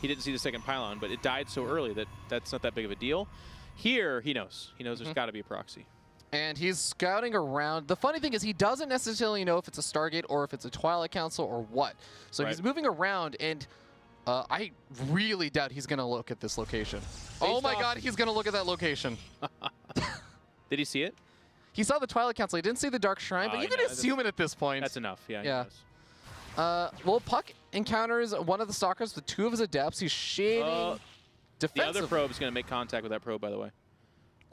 he didn't see the second pylon, but it died so early that that's not that big of a deal. Here, he knows. He knows there's got to be a proxy. And he's scouting around. The funny thing is he doesn't necessarily know if it's a Stargate or if it's a Twilight Council or what. So he's moving around, and I really doubt he's going to look at this location. Oh my god, he's going to look at that location. Did he see it? He saw the Twilight Council. He didn't see the Dark Shrine, but you can assume it at this point. That's enough, yeah. Yeah. Well, puCK encounters one of the stalkers with two of his adepts. He's shading defensively. The other probe is going to make contact with that probe, by the way.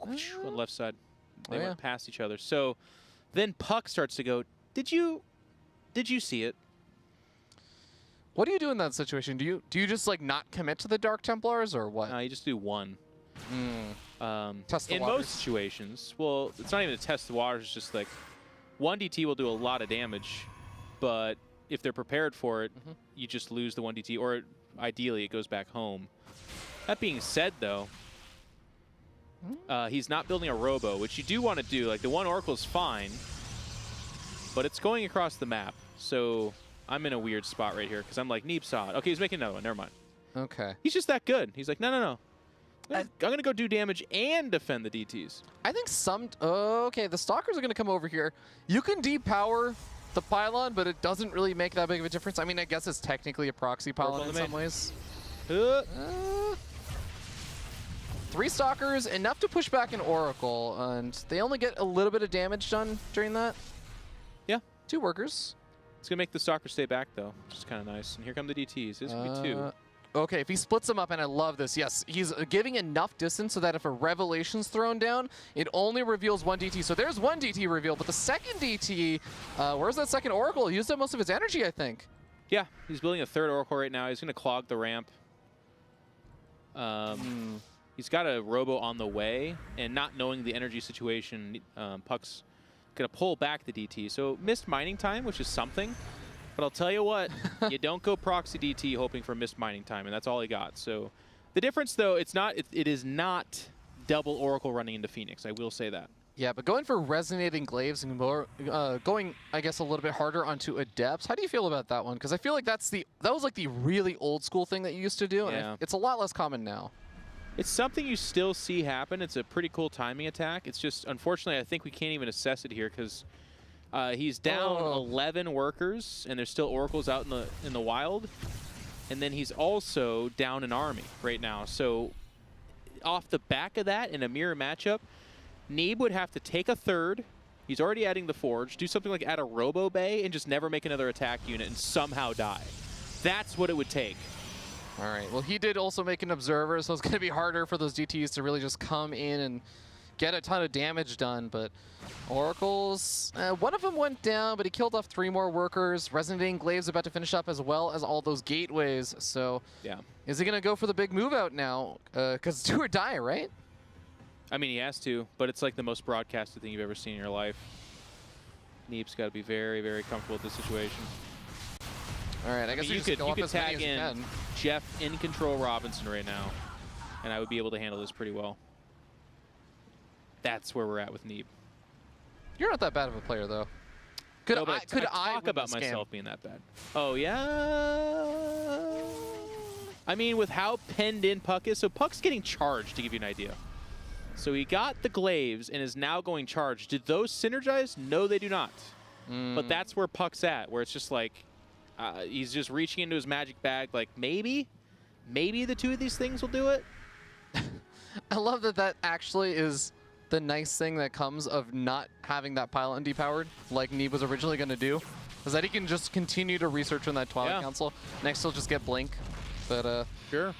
On the left side. They went past each other. So then puCK starts to go, did you see it? What do you do in that situation? Do you just like not commit to the Dark Templars or what? No, you just do one. Test the in waters. most situations, well, it's not even to test the waters. It's just like one DT will do a lot of damage, but if they're prepared for it, you just lose the one DT, or ideally it goes back home. That being said, though, he's not building a robo, which you do want to do. Like, the one Oracle is fine, but it's going across the map. So I'm in a weird spot right here because I'm like, Neeb saw it. Okay, he's making another one. Never mind. Okay. He's just that good. He's like, no. I'm going to go do damage and defend the DTs. I think okay, the Stalkers are going to come over here. You can depower the pylon, but it doesn't really make that big of a difference. I mean, I guess it's technically a proxy pylon in some ways. 3 Stalkers, enough to push back an Oracle, and they only get a little bit of damage done during that. Yeah. 2 workers. It's going to make the Stalker stay back, though, which is kind of nice. And here come the DTs. This would be 2. Okay, if he splits them up, and I love this, yes, he's giving enough distance so that if a Revelation's thrown down, it only reveals 1 DT. So there's 1 DT reveal, but the second DT, where's that second Oracle? He used up most of its energy, I think. Yeah, he's building a 3rd Oracle right now. He's going to clog the ramp. He's got a robo on the way, and not knowing the energy situation, puCK's going to pull back the DT. So missed mining time, which is something. But I'll tell you what, you don't go proxy DT hoping for missed mining time, and that's all he got. So the difference, though, it is not double Oracle running into Phoenix. I will say that. Yeah, but going for Resonating Glaives and more, going, I guess, a little bit harder onto Adepts. How do you feel about that one? Because I feel like that was like the really old school thing that you used to do, and it's a lot less common now. It's something you still see happen. It's a pretty cool timing attack. It's just, unfortunately, I think we can't even assess it here because he's down 11 workers, and there's still Oracles out in the wild. And then he's also down an army right now. So off the back of that, in a mirror matchup, Neeb would have to take a 3rd. He's already adding the Forge, do something like add a Robo Bay, and just never make another attack unit and somehow die. That's what it would take. All right. Well, he did also make an Observer, so it's going to be harder for those DTs to really just come in and get a ton of damage done. But Oracles, one of them went down, but he killed off 3 more workers. Resonating Glaives about to finish up, as well as all those gateways. So yeah, is he going to go for the big move out now? Because do or die, right? I mean, he has to, but it's like the most broadcasted thing you've ever seen in your life. Neeb's got to be very, very comfortable with this situation. All right, I guess you could tag in Jeff in control Robinson right now, and I would be able to handle this pretty well. That's where we're at with Neeb. You're not that bad of a player, though. Could No, but I talk win about this game? myself being that bad. Oh, yeah? I mean, with how penned in puCK is, so puCK's getting charged, to give you an idea. So he got the glaives and is now going charged. Did those synergize? No, they do not. But that's where puCK's at, where it's just like, he's just reaching into his magic bag, like, maybe the two of these things will do it. I love that that actually is the nice thing that comes of not having that pylon depowered, like Neeb was originally going to do, is that he can just continue to research on that Twilight Council. Next he'll just get Blink. But, sure.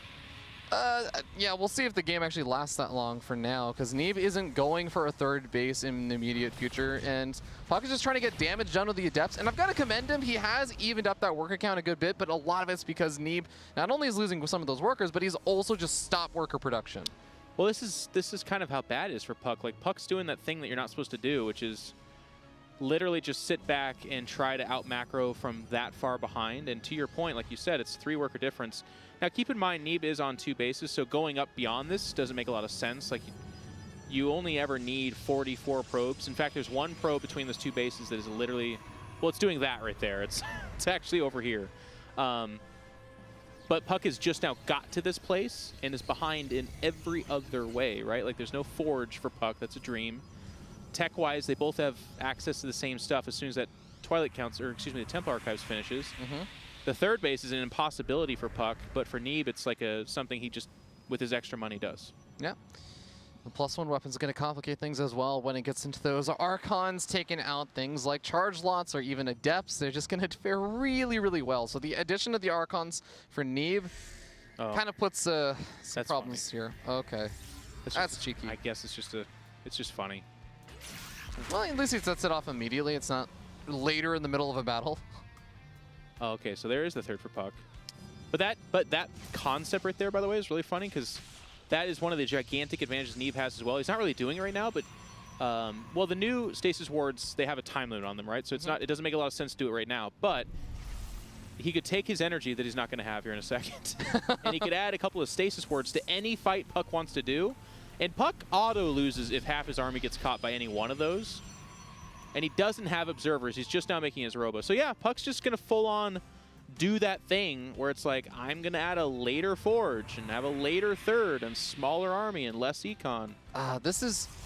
yeah, we'll see if the game actually lasts that long for now, because Neeb isn't going for a third base in the immediate future, and puCK is just trying to get damage done with the Adepts, and I've got to commend him. He has evened up that worker count a good bit, but a lot of it's because Neeb not only is losing some of those workers, but he's also just stopped worker production. Well, this is kind of how bad it is for puCK. Like, puCK's doing that thing that you're not supposed to do, which is literally just sit back and try to out macro from that far behind. And to your point, like you said, it's 3 worker difference. Now, keep in mind, Neeb is on 2 bases, so going up beyond this doesn't make a lot of sense. Like, you only ever need 44 probes. In fact, there's 1 probe between those 2 bases that is literally, well, it's doing that right there. It's actually over here. But puCK has just now got to this place and is behind in every other way, right? Like, there's no forge for puCK. That's a dream. Tech-wise, they both have access to the same stuff as soon as that Twilight Council, or excuse me, the Temple Archives finishes. The 3rd base is an impossibility for puCK, but for Neeb, it's like something he just, with his extra money, does. Yeah. The +1 weapons are going to complicate things as well when it gets into those Archons, taking out things like Charge Lots or even Adepts. They're just going to fare really, really well. So the addition of the Archons for Neeb kind of puts some problems here. Okay. That's cheeky. I guess it's just funny. Well, at least he sets it off immediately. It's not later in the middle of a battle. Oh, okay, so there is the 3rd for puCK. But that concept right there, by the way, is really funny because that is one of the gigantic advantages Neeb has as well. He's not really doing it right now, but well, the new stasis wards, they have a time limit on them, right? So it's not, it doesn't make a lot of sense to do it right now, but he could take his energy that he's not going to have here in a second, and he could add a couple of stasis wards to any fight puCK wants to do. And puCK auto loses if half his army gets caught by any one of those. And he doesn't have observers. He's just now making his robo. So yeah, puCK's just going to full on do that thing where it's like, I'm going to add a later forge and have a later 3rd and smaller army and less econ.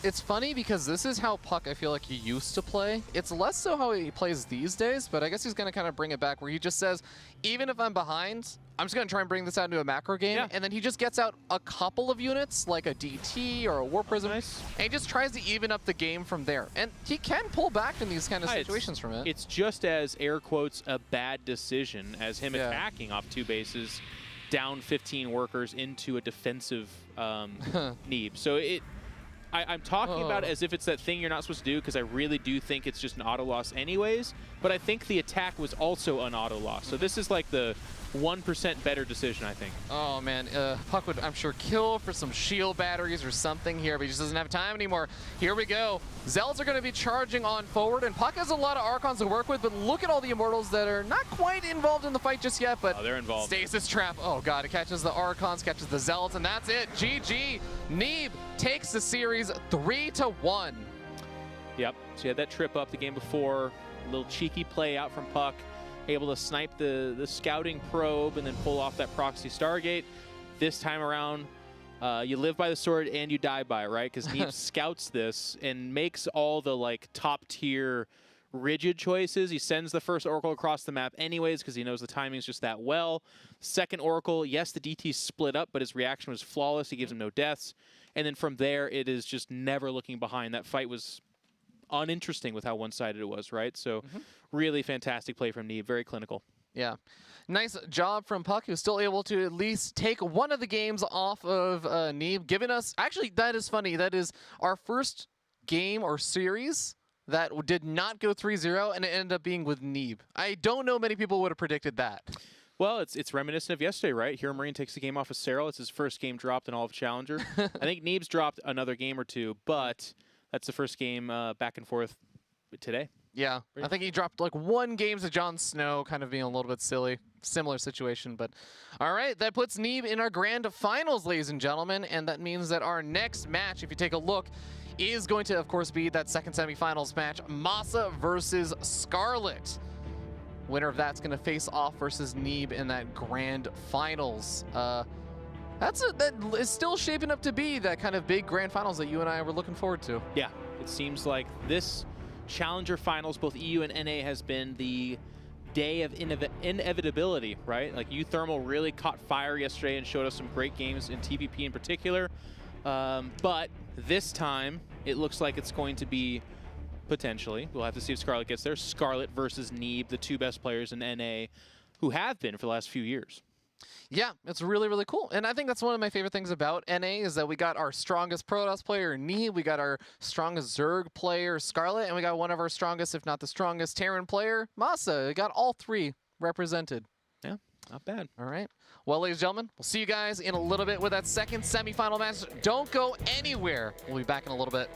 It's funny because this is how puCK, I feel like, he used to play. It's less so how he plays these days, but I guess he's going to kind of bring it back where he just says, even if I'm behind, I'm just going to try and bring this out into a macro game. And then he just gets out a couple of units, like a DT or a War Prism, and he just tries to even up the game from there. And he can pull back in these kind of situations from it. It's just as, air quotes, a bad decision as him attacking off 2 bases, down 15 workers into a defensive Neeb. So I'm talking about it as if it's that thing you're not supposed to do, because I really do think it's just an auto loss anyways, but I think the attack was also an auto loss. So this is like the 1% better decision, I think. Oh man, puCK would, I'm sure, kill for some shield batteries or something here, but he just doesn't have time anymore. Here we go. Zealots are going to be charging on forward, and puCK has a lot of Archons to work with, but look at all the Immortals that are not quite involved in the fight just yet, but they're involved. Stasis Trap. Oh god, it catches the Archons, catches the Zealots, and that's it. GG. Neeb takes the series 3-1. Yep, so you had that trip up the game before, a little cheeky play out from puCK, able to snipe the scouting probe and then pull off that proxy Stargate. This time around, you live by the sword and you die by it, right? Because Neeb scouts this and makes all the like top tier rigid choices. He sends the first Oracle across the map anyways because he knows the timing's just that well. Second Oracle, yes, the DT split up, but his reaction was flawless. He gives him no deaths. And then from there, it is just never looking behind. That fight was uninteresting with how one-sided it was, right? So really fantastic play from Neeb, very clinical. Yeah. Nice job from puCK, who's still able to at least take one of the games off of Neeb, giving us, actually, that is funny, that is our first game or series that did not go 3-0, and it ended up being with Neeb. I don't know many people would have predicted that. Well, it's reminiscent of yesterday, right? Hero Marine takes the game off of Serral. It's his first game dropped in all of Challenger. I think Neeb's dropped another game or two, but that's the first game back and forth today. Yeah, I think he dropped like 1 game to Jon Snow, kind of being a little bit silly. Similar situation, but all right, that puts Neeb in our grand finals, ladies and gentlemen, and that means that our next match, if you take a look, is going to, of course, be that second semifinals match, Masa versus Scarlet. Winner of that's going to face off versus Neeb in that grand finals. That is still shaping up to be that kind of big grand finals that you and I were looking forward to. Yeah, it seems like this Challenger finals, both EU and NA, has been the day of inevitability, right? Like U-Thermal really caught fire yesterday and showed us some great games in TvP in particular. But this time, it looks like it's going to be, potentially, we'll have to see if Scarlet gets there, Scarlet versus Neeb, the 2 best players in NA who have been for the last few years. Yeah, it's really, really cool. And I think that's one of my favorite things about NA is that we got our strongest Protoss player, Neeb, we got our strongest Zerg player, Scarlet, and we got one of our strongest, if not the strongest, Terran player, Masa. We got all 3 represented. Yeah, not bad. All right. Well, ladies and gentlemen, we'll see you guys in a little bit with that second semifinal match. Don't go anywhere. We'll be back in a little bit.